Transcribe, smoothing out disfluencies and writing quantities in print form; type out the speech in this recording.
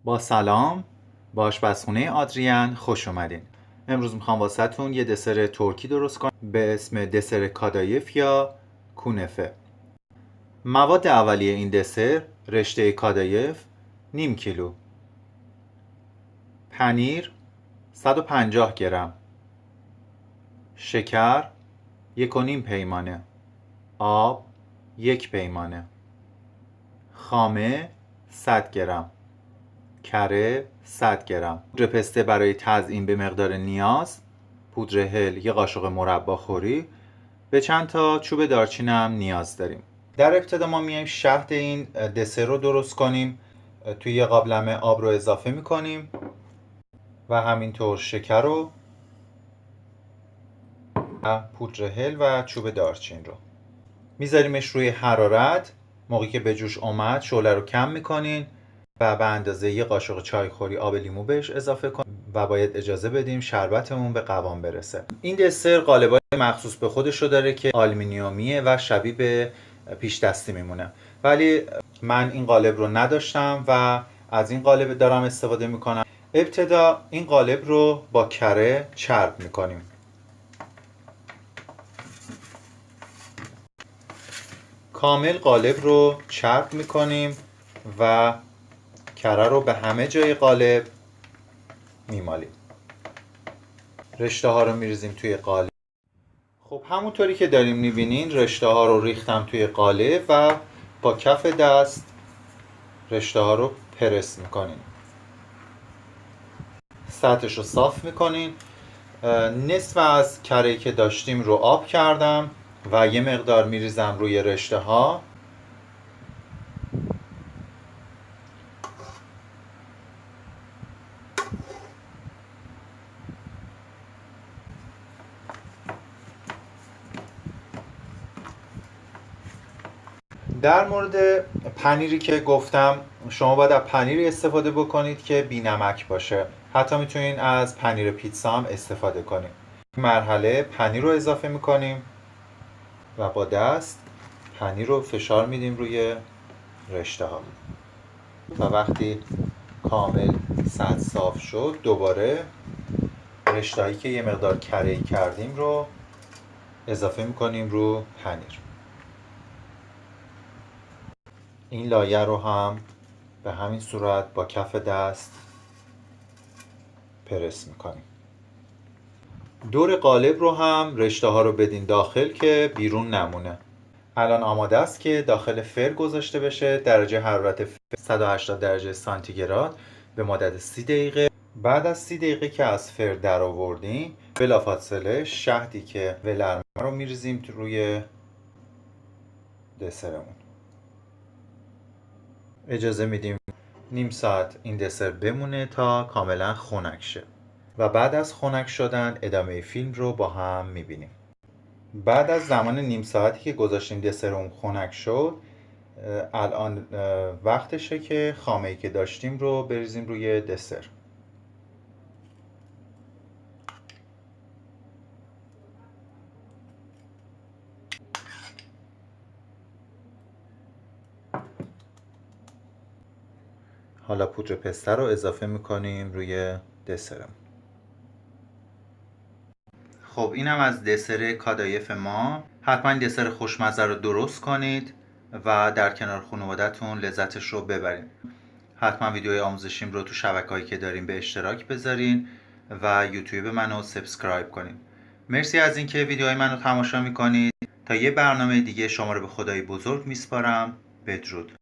با سلام، به آشپزخونه آدریان خوش اومدین. امروز میخوام واسهتون یه دسر ترکی درست کنم به اسم دسر کادایف یا کونفه. مواد اولیه این دسر: رشته کادایف نیم کیلو، پنیر 150 گرم، شکر 1.5 پیمانه، آب 1 پیمانه، خامه 100 گرم، کره 100 گرم، پودر پسته برای تزیین به مقدار نیاز، پودر هل 1 قاشق مربا خوری، به چند تا چوب دارچین هم نیاز داریم. در ابتدا ما میایم شهد این دسر رو درست کنیم. توی یه قابلمه آب رو اضافه میکنیم و همینطور شکر رو و پودر هل و چوب دارچین رو میذاریمش روی حرارت. موقعی که به جوش اومد شعله رو کم میکنین و به اندازه 1 قاشق چایخوری آب لیمو بهش اضافه کنیم و باید اجازه بدیم شربتمون به قوام برسه. این دسر قالبای مخصوص به خودش رو داره که آلومینیومیه و شبیه به پیش دستی میمونه، ولی من این قالب رو نداشتم و از این قالب دارم استفاده میکنم. ابتدا این قالب رو با کره چرب میکنیم. کامل قالب رو چرب میکنیم و کره رو به همه جای قالب میمالیم. رشته ها رو میریزیم توی قالب. خب همونطوری که داریم میبینین رشته ها رو ریختم توی قالب و با کف دست رشته ها رو پرس میکنیم. سطحش رو صاف میکنین. نصف از کره‌ای که داشتیم رو آب کردم و یه مقدار میریزم روی رشته ها. در مورد پنیری که گفتم، شما باید از پنیری استفاده بکنید که بی نمک باشه. حتی میتونین از پنیر پیتزا هم استفاده کنید. این مرحله پنیر رو اضافه میکنیم و با دست پنیر رو فشار میدیم روی رشته ها و وقتی کامل سطح صاف شد دوباره رشته هایی که یه مقدار کره‌ای کردیم رو اضافه میکنیم رو پنیر. این لایه رو هم به همین صورت با کف دست پرس میکنیم. دور قالب رو هم رشته ها رو بدین داخل که بیرون نمونه. الان آماده است که داخل فر گذاشته بشه. درجه حرارت 180 درجه سانتیگراد به مدت 30 دقیقه. بعد از 30 دقیقه که از فر در آوردیم بلافاصله شهدی که ولرمه رو میریزیم روی دسرمون. اجازه میدیم نیم ساعت این دسر بمونه تا کاملا خنک شه و بعد از خنک شدن ادامه فیلم رو با هم میبینیم. بعد از زمان نیم ساعتی که گذاشتیم دسرمون خنک شد، الان وقتشه که خامه‌ای که داشتیم رو بریزیم روی دسر. حالا پودر پسته رو اضافه میکنیم روی دسرمون. خب اینم از دسر کادایف ما. حتما این دسر خوشمزه رو درست کنید و در کنار خانواده‌تون لذتش رو ببرید. حتما ویدیوهای آموزشیم رو تو شبکه‌هایی که داریم به اشتراک بذارین و یوتیوب منو سابسکرایب کنین. مرسی از اینکه ویدیوهای منو تماشا میکنید. تا یه برنامه دیگه شما رو به خدای بزرگ میسپارم. بدرود.